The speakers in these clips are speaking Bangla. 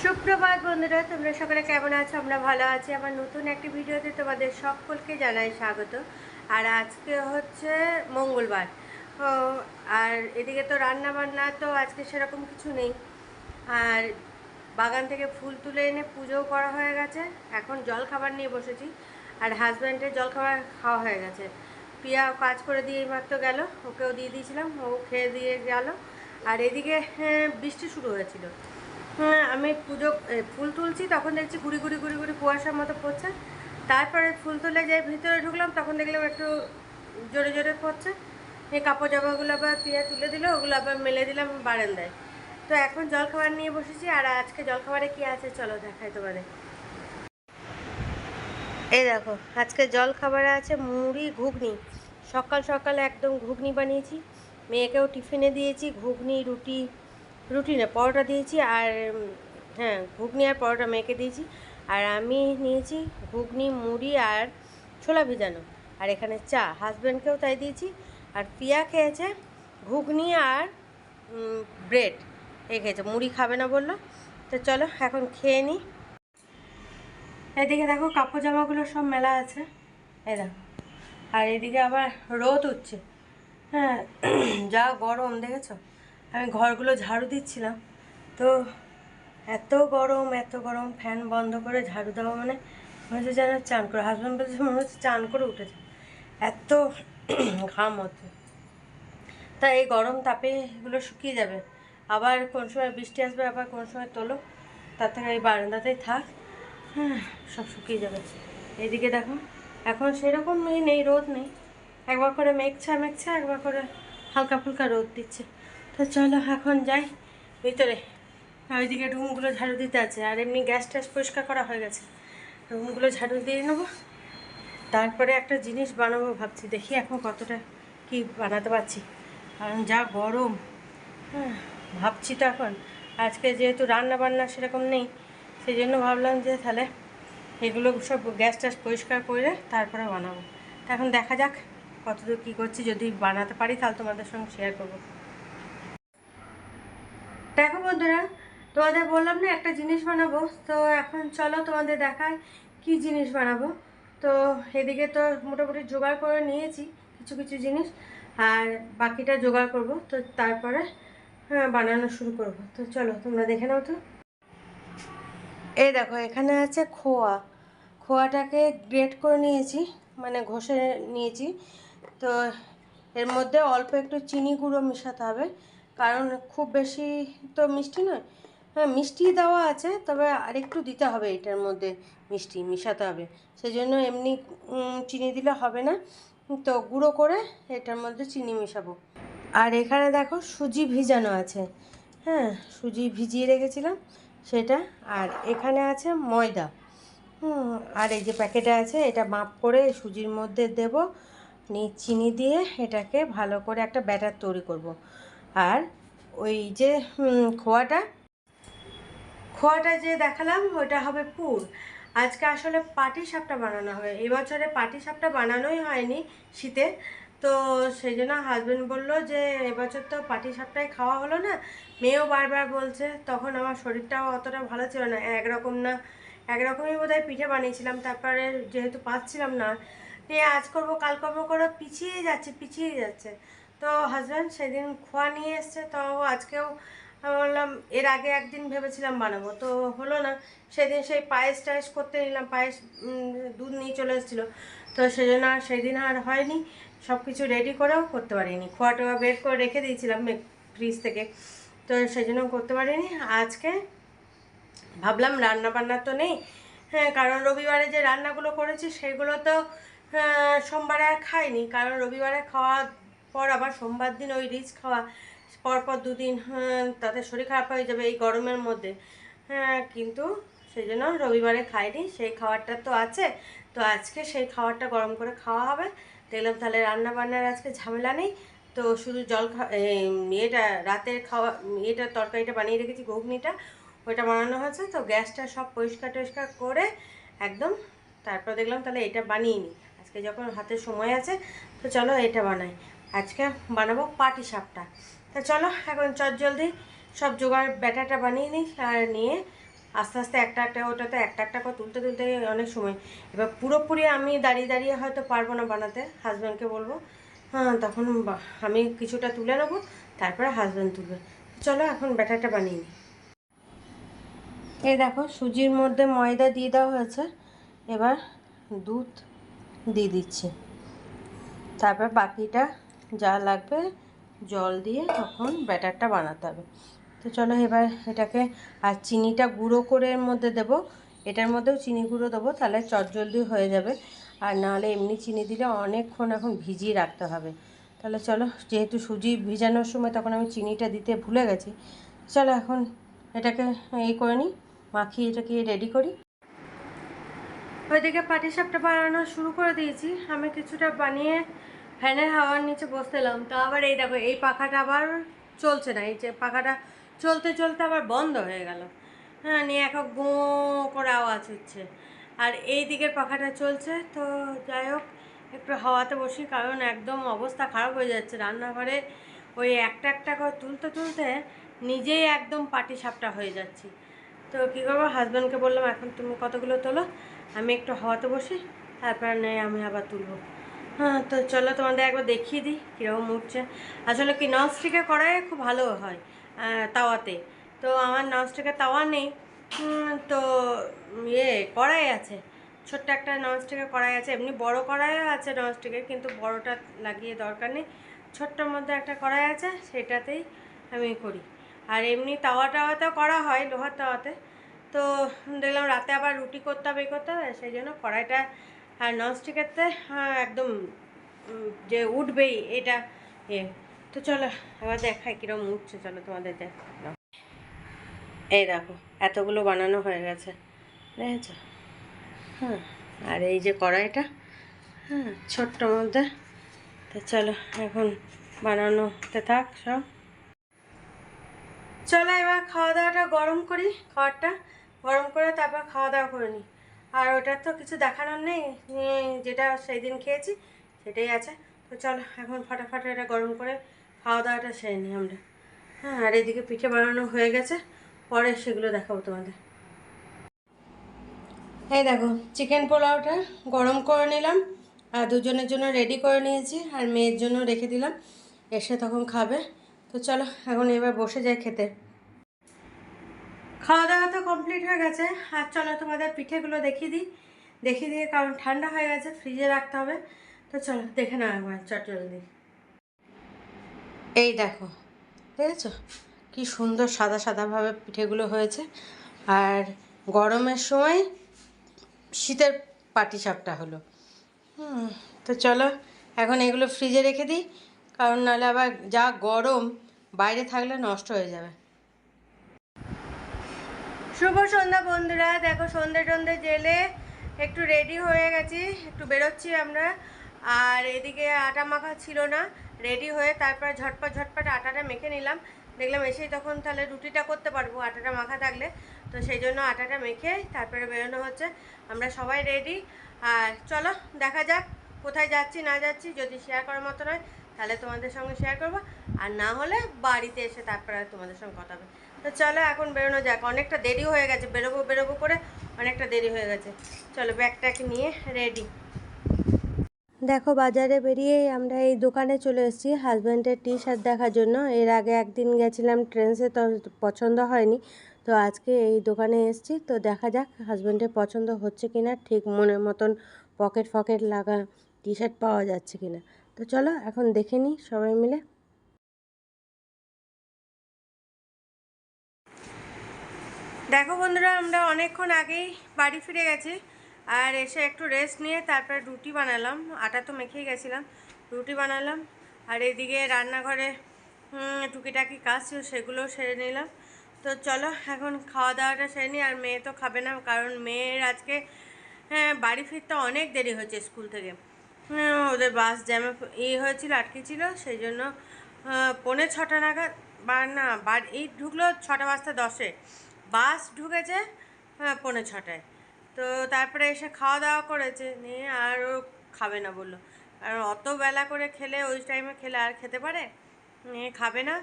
সুপ্রভাত বন্ধুরা, তোমরা সকলে কেমন আছো? আমরা ভালো আছি। আমার নতুন একটি ভিডিওতে তোমাদের সকলকে জানাই স্বাগত। আর আজকে হচ্ছে মঙ্গলবার। ও, আর এদিকে তো রান্না বান্না তো আজকে সেরকম কিছু নেই। আর বাগান থেকে ফুল তুলে এনে পুজোও করা হয়ে গেছে। এখন জল খাবার নিয়ে বসেছি। আর হাজব্যান্ডের জল খাবার খাওয়া হয়ে গেছে। পিয়া কাজ করে দিয়ে এইমাত্র গেল, ওকেও দিয়ে দিয়েছিলাম, ও খেয়ে দিয়ে গেল। আর এদিকে বৃষ্টি শুরু হয়েছিল। আমি ফুল তুলছি, তখন দেখছি গুড়ি গুড়ি গুড়ি গুড়ি কুয়াশার মতো পড়ছে। তারপরে ফুল তুলে যাই ভিতরে ঢুকলাম, তখন দেখলাম একটু জোরে জোরে পড়ছে। এই কাপড় জামাগুলো আবার পিয়া তুলে দিল, ওগুলো আবার মেলে দিলাম বারান্দায়। তো এখন জলখাবার নিয়ে বসেছি। আর আজকে জলখাবারে কি আছে চলো দেখাই তোমাদের। এই দেখো, আজকে জলখাবারে আছে মুড়ি ঘুগনি। সকাল সকাল একদম ঘুগনি বানিয়েছি, মেয়েকেও টিফিনে দিয়েছি। ঘুগনি রুটি, রুটি না পরোটা দিয়েছি। আর হ্যাঁ, ঘুগনি আর পরোটা মেয়েকে দিয়েছি। আর আমি নিয়েছি ঘুগনি, মুড়ি আর ছোলা ভেজানো। আর এখানে চা, হাজব্যান্ডকেও তাই দিয়েছি। আর পিয়া খেয়েছে ঘুগনি আর ব্রেড, এই খেয়েছে, মুড়ি খাবে না বললো। তো চলো এখন খেয়ে নিই। এদিকে দেখো কাপড় জামাগুলো সব মেলা আছে, এই দেখো। আর এদিকে আবার রোদ উঠছে। হ্যাঁ, যা গরম দেখেছো। আমি ঘরগুলো ঝাড়ু দিচ্ছিলাম, তো এত গরম এত গরম, ফ্যান বন্ধ করে ঝাড়ু দেওয়া মানে মনে হচ্ছে যেন চান করে, হাজব্যান্ড বলছে মনে হচ্ছে চান করে উঠেছে, এত ঘাম হচ্ছে। তা এই গরম তাপে এগুলো শুকিয়ে যাবে, আবার কোন সময় বৃষ্টি আসবে, আবার কোন সময় তোলো, তার থেকে এই বারান্দাতেই থাক। হ্যাঁ, সব শুকিয়ে যাবে। এদিকে দেখো এখন সেরকম নেই, রোদ নেই, একবার করে মেঘছা মেঘছা, একবার করে হালকা ফুলকা রোদ দিচ্ছে। তো চলো এখন যাই ভিতরে। ওইদিকে রুমগুলো ঝাড়ু দিতে আছে। আর এমনি গ্যাস ট্যাস পরিষ্কার করা হয়ে গেছে, রুমগুলো ঝাড়ু দিয়ে নেবো। তারপরে একটা জিনিস বানাবো ভাবছি, দেখি এখন কতটা কি বানাতে পারছি, কারণ যা গরম। হ্যাঁ, ভাবছি তো এখন আজকে যেহেতু রান্না বান্না সেরকম নেই, সেই জন্য ভাবলাম যে তাহলে এগুলো সব গ্যাস ট্যাস পরিষ্কার করে তারপরে বানাবো। তা এখন দেখা যাক কতদূর কী করছি, যদি বানাতে পারি তাহলে তোমাদের সঙ্গে শেয়ার করবো। দেখো বন্ধুরা, তোমাদের বললাম না একটা জিনিস বানাবো, তো এখন চলো তোমাদের দেখায় কি জিনিস বানাবো। তো এদিকে তো মোটামুটি জোগাড় করে নিয়েছি কিছু কিছু জিনিস, আর বাকিটা জোগাড় করব, তো তারপরে হ্যাঁ বানানো শুরু করব। তো চলো তোমরা দেখে নাও। তো এই দেখো, এখানে আছে খোয়া। খোয়াটাকে গ্রেট করে নিয়েছি, মানে ঘষে নিয়েছি। তো এর মধ্যে অল্প একটু চিনি গুঁড়ো মেশাতে হবে, কারণ খুব বেশি তো মিষ্টি নয়। হ্যাঁ, মিষ্টি দেওয়া আছে, তবে আরেকটু দিতে হবে, এটার মধ্যে মিষ্টি মেশাতে হবে। সেই জন্য এমনি চিনি দিলে হবে না, তো গুঁড়ো করে এটার মধ্যে চিনি মেশাবো। আর এখানে দেখো সুজি ভিজানো আছে। হ্যাঁ, সুজি ভিজিয়ে রেখেছিলাম সেটা। আর এখানে আছে ময়দা। আর এই যে প্যাকেটে আছে, এটা মাপ করে সুজির মধ্যে দেব, নিয়ে চিনি দিয়ে এটাকে ভালো করে একটা ব্যাটার তৈরি করব। আর ওই যে খোয়াটা খোয়াটা যে দেখালাম ওটা হবে পুর। আজকে আসলে পাটিসাপটা বানানো হবে, এবছরে পাটিসাপটা বানানোই হয়নি শীতে। তো সেই জন্য হাজব্যান্ড বললো যে এবছর তো পাটিসাপটাই খাওয়া হলো না, মেয়েও বারবার বলছে। তখন আমার শরীরটাও অতটা ভালো ছিল না, একরকম না, একরকমই বোধহয় পিঠে বানিয়েছিলাম। তারপরে যেহেতু পাচ্ছিলাম না, নিয়ে আজ করবো কাল করবো করে পিছিয়ে যাচ্ছে পিছিয়ে যাচ্ছে। তো হাজব্যান্ড সেদিন খোয়া নিয়ে এসছে, তো আজকেও আমি বললাম, এর আগে একদিন ভেবেছিলাম বানাবো, তো হলো না। সেদিন সেই পায়েস টায়েস করতে নিলাম, পায়েস দুধ নিয়ে চলে এসেছিলো, তো সেই জন্য আর সেদিন আর হয়নি, সব কিছু রেডি করেও করতে পারিনি। খোয়া টোয়া বের করে রেখে দিয়েছিলাম ফ্রিজ থেকে, তো সেই জন্য করতে পারিনি। আজকে ভাবলাম রান্না বান্না তো নেই, হ্যাঁ, কারণ রবিবারে যে রান্নাগুলো করেছি সেগুলো তো সোমবারে আর খাইনি, কারণ রবিবারে খাওয়ার পর আবার সোমবার দিন ওই রিচ খাওয়া, পরপর দুদিন তাদের শরীর খারাপ হয়ে যাবে এই গরমের মধ্যে। হ্যাঁ, কিন্তু সেই জন্য রবিবারে খাইনি, সেই খাবারটা তো আছে। তো আজকে সেই খাবারটা গরম করে খাওয়া হবে। দেখলাম তাহলে রান্না বান্নার আজকে ঝামেলা নেই, তো শুধু ইয়েটা রাতের খাওয়া, ইয়েটা তরকারিটা বানিয়ে রেখেছি, ঘুগনিটা ওইটা বানানো হয়েছে। তো গ্যাসটা সব পরিষ্কার টরিষ্কার করে একদম, তারপর দেখলাম তাহলে এটা বানিয়ে নিই, আজকে যখন হাতে সময় আছে। তো চলো এটা বানাই, আজকে বানাবো পাটিসাপটা। তা চলো এখন চটজলদি সব জোগাড় ব্যাটাটা বানিয়ে নিই, আর নিয়ে আস্তে আস্তে একটা একটা ওটাতে একটা একটা করে তুলতে তুলতে অনেক সময়, এবার পুরোপুরি আমি দাঁড়িয়ে দাঁড়িয়ে হয়তো পারবো না বানাতে, হাজব্যান্ডকে বলবো। হ্যাঁ, তখন আমি কিছুটা তুলে নেবো, তারপরে হাজব্যান্ড তুলবে। চলো এখন ব্যাটারটা বানিয়ে নিই। এই দেখো সুজির মধ্যে ময়দা দিয়ে দেওয়া হয়েছে, এবার দুধ দিয়ে দিচ্ছি, তারপর বাকিটা যা লাগবে জল দিয়ে তখন ব্যাটারটা বানাতে হবে। তো চলো এবার এটাকে, আর চিনিটা গুঁড়ো করে এর মধ্যে দেবো, এটার মধ্যেও চিনি গুঁড়ো দেবো, তাহলে চটজলদি হয়ে যাবে। আর নাহলে এমনি চিনি দিলে অনেকক্ষণ এখন ভিজিয়ে রাখতে হবে। তাহলে চলো, যেহেতু সুজি ভিজানোর সময় তখন আমি চিনিটা দিতে ভুলে গেছি, চলো এখন এটাকে এই করে নিই, মাখিয়ে এটাকে রেডি করি। ওইদিকে পাটিসাপটা বানানো শুরু করে দিয়েছি, আমি কিছুটা বানিয়ে ফ্যানের হাওয়ার নিচে বসতেলাম। তো আবার এই দেখো এই পাখাটা আবার চলছে না, এই যে পাখাটা চলতে চলতে আবার বন্ধ হয়ে গেল। হ্যাঁ, নিয়ে এখন গো করে আওয়াজ হচ্ছে, আর এই দিকের পাখাটা চলছে। তো যাই হোক, একটু হাওয়াতে বসি, কারণ একদম অবস্থা খারাপ হয়ে যাচ্ছে রান্নাঘরে। ওই একটা একটা করে তুলতে তুলতে নিজেই একদম পাটিসাপটা হয়ে যাচ্ছি। তো কী করবো, হাজব্যান্ডকে বললাম এখন তুমি কতগুলো তোলো, আমি একটু হাওয়াতে বসি, তারপর নেই আমি আবার তুলবো। হ্যাঁ, তো চলো তোমাদের একবার দেখিয়ে দিই কীরকম উঠছে। আসলে কি ননস্টিকের কড়াইয়ে খুব ভালো হয় তাওয়াতে, তো আমার ননস্টিকের তাওয়া নেই। তো কড়াই আছে, ছোট্ট একটা ননস্টিকের কড়াই আছে, এমনি বড় কড়াইও আছে ননস্টিকের, কিন্তু বড়টা লাগিয়ে দরকার নেই, ছোট্টর মধ্যে একটা কড়াই আছে, সেটাতেই আমি করি। আর এমনি তাওয়াটাওয়াতেও করা হয়, লোহার তাওয়াতে। তো দেখলাম রাতে আবার রুটি করতে হবে করতে হবে, সেই জন্য কড়াইটা আর ননস্টিকেরতে একদম যে উঠবেই এটা তো চলো আবার দেখাই কীরকম উঠছে, চলো তোমাদের দেখ। এই দেখো এতগুলো বানানো হয়ে গেছে, দেখেছ? হ্যাঁ, আর এই যে কড়াইটা, হ্যাঁ ছোট্ট মধ্যে। তো চলো এখন বানানোতে থাক সব। চলো এবার খাওয়া দাওয়াটা গরম করি, খাবারটা গরম করে তারপর খাওয়া দাওয়া করে নিই। আর ওটার তো কিছু দেখানোর নেই, যেটা সেই দিন খেয়েছি সেটাই আছে। তো চলো এখন ফটাফট এটা গরম করে খাওয়া দাওয়াটা সেরে নিই আমরা। হ্যাঁ, আর এদিকে পিঠে বানানো হয়ে গেছে, পরে সেগুলো দেখাবো তোমাদের। এই দেখো চিকেন পোলাওটা গরম করে নিলাম, আর দুজনের জন্য রেডি করে নিয়েছি, আর মেয়ের জন্য রেখে দিলাম, এসে তখন খাবে। তো চলো এখন এবার বসে যাই খেতে। খাওয়া দাওয়া তো কমপ্লিট হয়ে গেছে, আর চলো তোমাদের পিঠেগুলো দেখিয়ে দিয়ে, কারণ ঠান্ডা হয়ে গেছে, ফ্রিজে রাখতে হবে। তো চলো দেখে নাও একবার চটজলদি। এই দেখো, দেখেছো কি সুন্দর সাদা সাদাভাবে পিঠেগুলো হয়েছে, আর গরমের সময় শীতের পাটিসাপটা হলো। তো চলো এখন এগুলো ফ্রিজে রেখে দিই, কারণ নাহলে আবার যা গরম বাইরে থাকলে নষ্ট হয়ে যাবে। শুভ সন্ধ্যা বন্ধুরা, দেখো সন্ধে টন্ধে জেলে একটু রেডি হয়ে গেছি, একটু বেরোচ্ছি আমরা। আর এদিকে আটা মাখা ছিল না, রেডি হয়ে তারপর ঝটপট আটাটা মেখে নিলাম, দেখলাম এসেই তখন তাহলে রুটিটা করতে পারবো আটাটা মাখা থাকলে। তো সেই জন্য আটাটা মেখে তারপরে বেরোনো হচ্ছে, আমরা সবাই রেডি। আর চলো দেখা যাক কোথায় যাচ্ছি না যাচ্ছি, যদি শেয়ার করার মতো নয় তাহলে তোমাদের সঙ্গে শেয়ার করবো, আর না হলে বাড়িতে এসে তারপরে তোমাদের সঙ্গে কথা হবে। তো চলো এখন বেরোনো যাক, অনেকটা দেরি হয়ে গেছে, বেরোবো করে অনেকটা দেরি হয়ে গেছে। চলো ব্যাগটাকে নিয়ে রেডি। দেখো বাজারে বেরিয়েই আমরা এই দোকানে চলে এসেছি হাজব্যান্ডের টি শার্ট দেখার জন্য। এর আগে একদিন গেছিলাম ট্রেন্ডসে, তো পছন্দ হয়নি, তো আজকে এই দোকানে এসেছি। তো দেখা যাক হাজব্যান্ডের পছন্দ হচ্ছে কিনা, ঠিক মনের মতন পকেট লাগা টি শার্ট পাওয়া যাচ্ছে কিনা। তো চলো এখন দেখে নিই সবাই মিলে। দেখো বন্ধুরা, আমরা অনেকক্ষণ আগেই বাড়ি ফিরে গেছি, আর এসে একটু রেস্ট নিয়ে তারপর রুটি বানালাম, আটা তো মেখেই গেছিলাম, রুটি বানালাম। আর এদিকে রান্নাঘরে টুকিটাকি কাজ ছিল সেগুলোও সেরে নিলাম। তো চলো এখন খাওয়া দাওয়াটা সেরে নিই। আর মেয়ে তো খাবে না, কারণ মেয়ের আজকে বাড়ি ফিরতে অনেক দেরি হয়েছে স্কুল থেকে। ওদের বাস জ্যামে হয়েছিল, আটকে ছিল, সেই জন্য 6:45 নাগাদ না বাড়ি ঢুকলো 6:10, বাস ঢুকেছে 6:45। তো তারপরে এসে খাওয়া দাওয়া করেছে, নিয়ে আর ও খাবে না বললো, কারণ অত বেলা করে খেলে, ওই টাইমে খেলে আর খেতে পারে, নিয়ে খাবে না।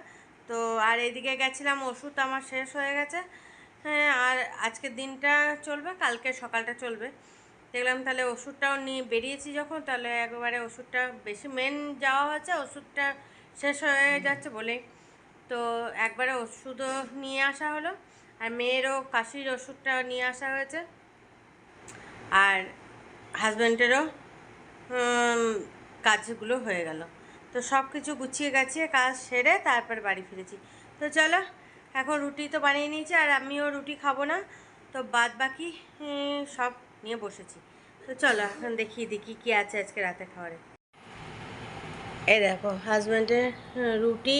তো আর এদিকে গেছিলাম, ওষুধ আমার শেষ হয়ে গেছে, হ্যাঁ, আর আজকের দিনটা চলবে, কালকে সকালটা চলবে। দেখলাম তাহলে ওষুধটাও নিয়ে বেরিয়েছি যখন, তাহলে একবারে ওষুধটা বেশি মেন যাওয়া হচ্ছে, ওষুধটা শেষ হয়ে যাচ্ছে বলে তো একবারে ওষুধও নিয়ে আসা হলো। আর মেয়েরও কাশির ওষুধটা নিয়ে আসা হয়েছে, আর হাজব্যান্ডেরও কাজগুলো হয়ে গেল। তো সব কিছু গুছিয়ে গাছিয়ে কাজ সেরে তারপর বাড়ি ফিরেছি। তো চলো, এখন রুটি তো বানিয়ে নিয়েছি, আর আমিও রুটি খাবো না, তো বাদ বাকি সব নিয়ে বসেছি। তো চলো এখন দেখিয়ে দেখি কী আছে আজকে রাতে খাবারে। এই দেখো হাজব্যান্ডের রুটি,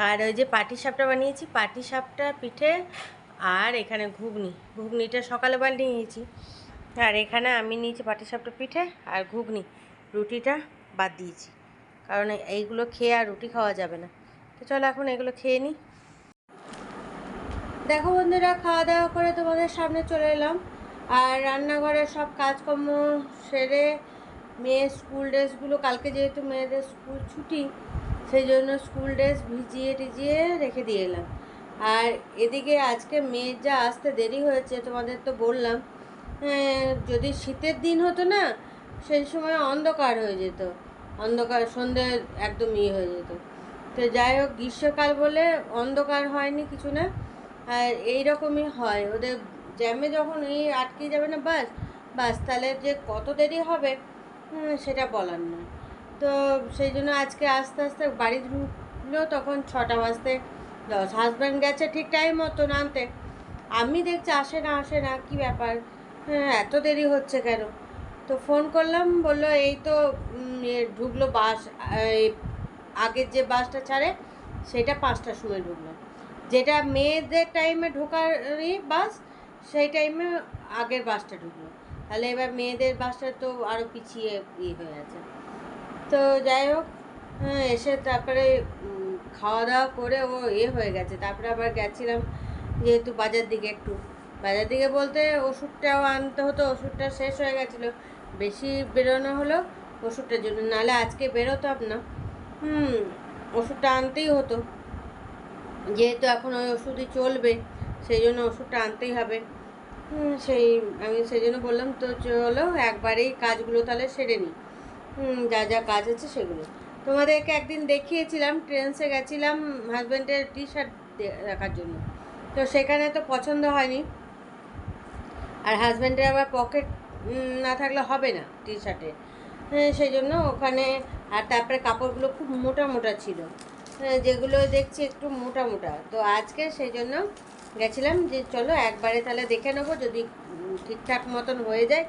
আর ওই যে পাটিসাপটা বানিয়েছি, পাটিসাপটা পিঠে, আর এখানে ঘুগনিটা সকালে বানিয়েছি, আর এখানে আমি নিয়েছি পাটিসাপটা পিঠে আর ঘুগনি, রুটিটা বাদ দিয়েছি কারণ এইগুলো খেয়ে আর রুটি খাওয়া যাবে না। তো চলো এখন এগুলো খেয়ে নিই। দেখো বন্ধুরা, খাওয়া দাওয়া করে তোমাদের সামনে চলে এলাম, আর রান্নাঘরের সব কাজকর্ম সেরে মেয়ের স্কুল ড্রেসগুলো, কালকে যেহেতু মেয়েদের স্কুল ছুটি সেই জন্য স্কুল ড্রেস ভিজিয়ে টিজিয়ে রেখে দিয়ে এলাম। আর এদিকে আজকে মেয়ের যা আসতে দেরি হয়েছে তোমাদের তো বললাম, যদি শীতের দিন হতো না সেই সময় অন্ধকার হয়ে যেত, অন্ধকার সন্ধ্যে একদম হয়ে যেত। তো যাই হোক, গ্রীষ্মকাল বলে অন্ধকার হয়নি কিছু না, আর এই রকমই হয় ওদের জ্যামে, যখন আটকে যাবে না বাস বাস, তাহলে যে কত দেরি হবে সেটা বলার নয়। তো সেই জন্য আজকে আস্তে আস্তে বাড়ি ঢুকলো তখন 6টা বাজতে 10, হাজব্যান্ড গেছে ঠিক টাইম মতো আনতে, আমি দেখছি আসে না কী ব্যাপার, এত দেরি হচ্ছে কেন। তো ফোন করলাম, বললো এই তো ঢুকলো বাস, আগের যে বাসটা ছাড়ে সেটা 5টার সময় ঢুকলো, যেটা মেয়েদের টাইমে ঢোকার বাস সেই টাইমে আগের বাসটা ঢুকলো, তাহলে এবার মেয়েদের বাসটা তো আরও পিছিয়ে হয়ে আছে। তো যাই হোক, এসে তারপরে খাওয়া দাওয়া করে ও হয়ে গেছে, তারপরে আবার গেছিলাম যেহেতু বাজার দিকে বলতে ওষুধটাও আনতে হতো, ওষুধটা শেষ হয়ে গেছিলো, বেশি বেরোনো হলো ওষুধটার জন্য, নাহলে আজকে বেরোতাম না, ওষুধটা আনতেই হতো, যেহেতু এখন ওই ওষুধই চলবে সেই জন্য ওষুধটা আনতেই হবে। আমি সেই জন্য বললাম তো চলো একবারেই কাজগুলো তাহলে সেরে নিই, যা কাজ আছে সেগুলো। তোমাদেরকে একদিন দেখিয়েছিলাম, ট্রেন্সে গেছিলাম হাজব্যান্ডের টি শার্ট রাখার জন্য, তো সেখানে তো পছন্দ হয়নি, আর হাজব্যান্ডের আবার পকেট না থাকলে হবে না টি শার্টে, সেই জন্য ওখানে, আর তারপরে কাপড়গুলো খুব মোটা ছিল, যেগুলো দেখছি একটু মোটা, তো আজকে সেই জন্য গেছিলাম যে চলো একবারে তাহলে দেখে নেবো, যদি ঠিকঠাক মতন হয়ে যায়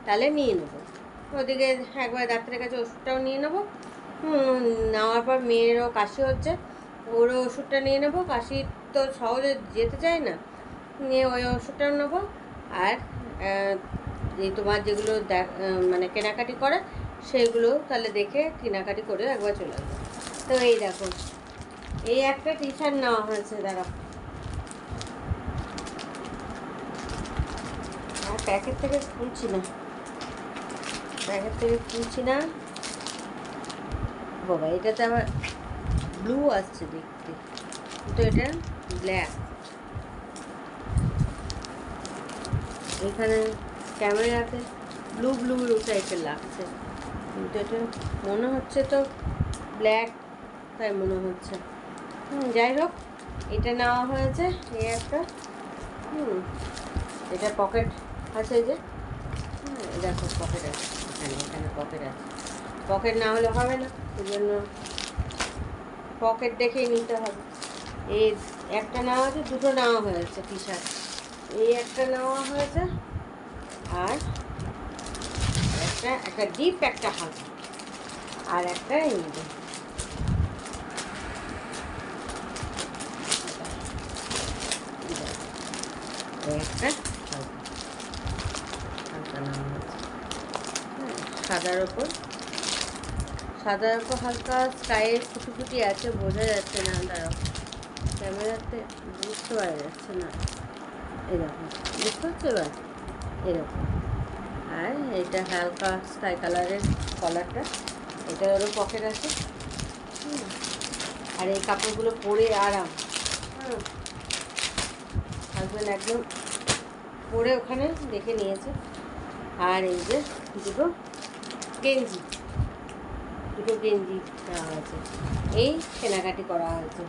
তাহলে নিয়ে নেবো। ওদিকে একবার ডাক্তারের কাছে ওষুধটাও নিয়ে নেবো, নেওয়ার পর মেয়েরও কাশি হচ্ছে, ওরও ওষুধটা নিয়ে নেবো, কাশি তো সহজে যেতে চায় না, নিয়ে ওই ওষুধটাও নেবো, আর এই তোমার যেগুলো মানে কেনাকাটি করে সেগুলো তাহলে দেখে কেনাকাটি করে একবার চলে আসবো। তো এই দেখো, এই একটা টি শার্ট নেওয়া হয়েছে, দাঁড়া আর প্যাকেট থেকে খুলছি না, বাবা এটাতে আবার ব্লু আসছে দেখতে, কিন্তু এটা ব্ল্যাক, এখানে ক্যামেরাতে ব্লু টাইপের লাগছে, কিন্তু এটা মনে হচ্ছে তো ব্ল্যাক, তাই মনে হচ্ছে। যাই হোক, এটা নেওয়া হয়েছে, এই একটা, এটা পকেট আছে, এই যে দেখো পকেট আছে, এখানে পকেট আছে, পকেট না হলে হবে না, ওই জন্য পকেট দেখেই নিতে হবে। এই একটা নেওয়া হয়েছে, দুটো নেওয়া হয়েছে টি শার্ট, এই একটা নেওয়া হয়েছে, আর একটা ডিপ, একটা হালকা, আর একটা এই একটা হালকা নেওয়া হয়েছে, সাদার ওপর হালকা স্কাইয়ের ফুটি আছে, বোঝা যাচ্ছে না, দাঁড়াও ক্যামেরাতে বুঝতে পারা যাচ্ছে না, এরকম বুঝতে হচ্ছে এবার, এরকম, আর এটা হালকা স্কাই কালারের কলারটা, এটারও পকেট আছে, আর এই কাপড়গুলো পরে আরাম, হাজব্যান্ড একদম পরে ওখানে দেখে নিয়েছে। আর এই যে দুটো গেঞ্জি নেওয়া হয়েছে, এই কেনাকাটি করা হয়েছে।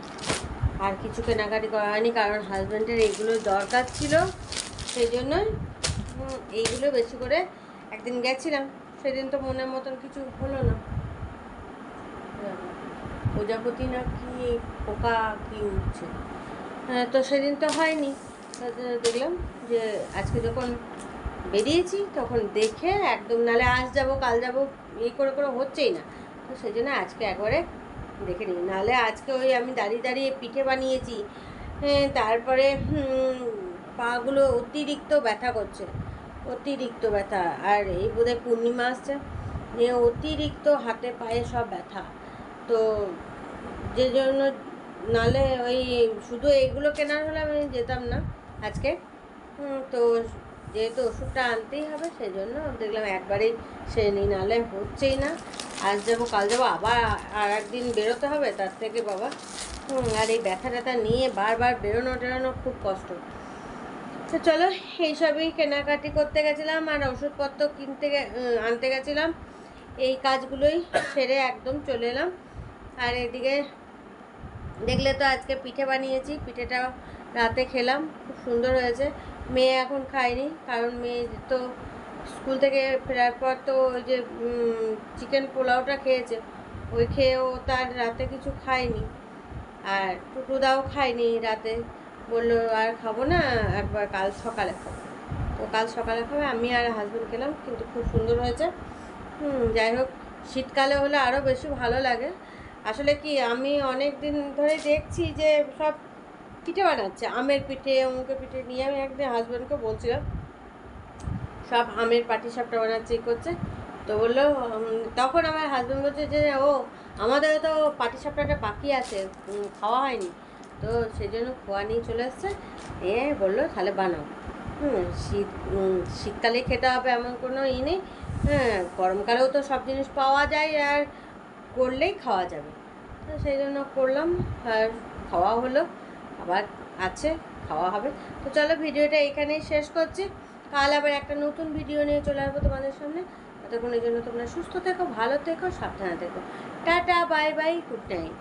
আর কিছু কেনাকাটি করা হয়নি, কারণ হাজব্যান্ডের এইগুলো দরকার ছিল, সেই জন্যই এইগুলো বেশি করে। একদিন গেছিলাম, সেদিন তো মনের মতন কিছু হলো না, প্রজাপতি না কি পোকা কি উঠছে, তো সেদিন তো হয়নি। দেখলাম যে আজকে যখন বেরিয়েছি তখন দেখে একদম, নালে আজ যাবো কাল যাবো এই করে করে হচ্ছেই না, তো সেই জন্য আজকে একবারে দেখে নিই। নাহলে আজকে ওই আমি দাঁড়িয়ে দাঁড়িয়ে পিঠে বানিয়েছি, তারপরে পাগুলো অতিরিক্ত ব্যথা করছে, অতিরিক্ত ব্যথা। আর এই বোধহয় পূর্ণিমা আসছে, অতিরিক্ত হাতে পায়ে সব ব্যথা, তো যে জন্য নালে ওই শুধু এইগুলো কেনার হলে আমি যেতাম না আজকে। তো যেহেতু ওষুধটা আনতেই হবে, সেই জন্য দেখলাম একবারেই সে নিই, নাহলে হচ্ছেই না। আজ যাবো কাল যাবো, আবার আর একদিন বেরোতে হবে, তার থেকে বাবা আর এই ব্যথা ট্যাথা নিয়ে বারবার বেরোনো খুব কষ্ট। তো চলো, এইসবই কেনাকাটি করতে গেছিলাম আর ওষুধপত্র আনতে গেছিলাম, এই কাজগুলোই সেরে একদম চলে এলাম। আর এদিকে দেখলে তো আজকে পিঠে বানিয়েছি, পিঠেটা রাতে খেলাম, খুব সুন্দর হয়েছে। মেয়ে এখন খায়নি, কারণ মেয়ে তো স্কুল থেকে ফেরার পর তো ওই যে চিকেন পোলাওটা খেয়েছে, ওই খেয়েও তার রাতে কিছু খায়নি। আর টুটুদাও খায়নি রাতে, বললো আর খাবো না, একবার কাল সকালে খাবো। তো কাল সকালে খাবে, আমি আর হাজব্যান্ড খেলাম, কিন্তু খুব সুন্দর হয়েছে। যাই হোক, শীতকালে হলে আরও বেশি ভালো লাগে। আসলে কি, আমি অনেক দিন ধরে দেখছি যে সব পিঠে বানাচ্ছে, আমের পিঠে অমুকের পিঠে নিয়ে। আমি একদিন হাজব্যান্ডকে বলছিলাম সব আমের পাটিসাপটা বানাচ্ছে, করছে। তো বললো, তখন আমার হাজব্যান্ড বলছে যে ও আমাদেরও তো পাটিসাপটাটা বাকি আছে, খাওয়া হয়নি, তো সেই জন্য খোয়া নিয়ে চলে এসছে। বললো তাহলে বানাও। শীতকালে খেতে হবে এমন কোনো নেই, গরমকালেও তো সব জিনিস পাওয়া যায়, আর করলেই খাওয়া যাবে। তো সেই জন্য করলাম, আর খাওয়া হলো, আবার আছে, খাওয়া হবে। তো চলো, ভিডিওটা এখানেই শেষ করছি। কাল আবার একটা নতুন ভিডিও নিয়ে চলে আসবো তোমাদের সামনে। ততক্ষণের জন্য তোমরা সুস্থ থেকো, ভালো থেকো, সাবধানে থেকো। Tata, bye bye, good night.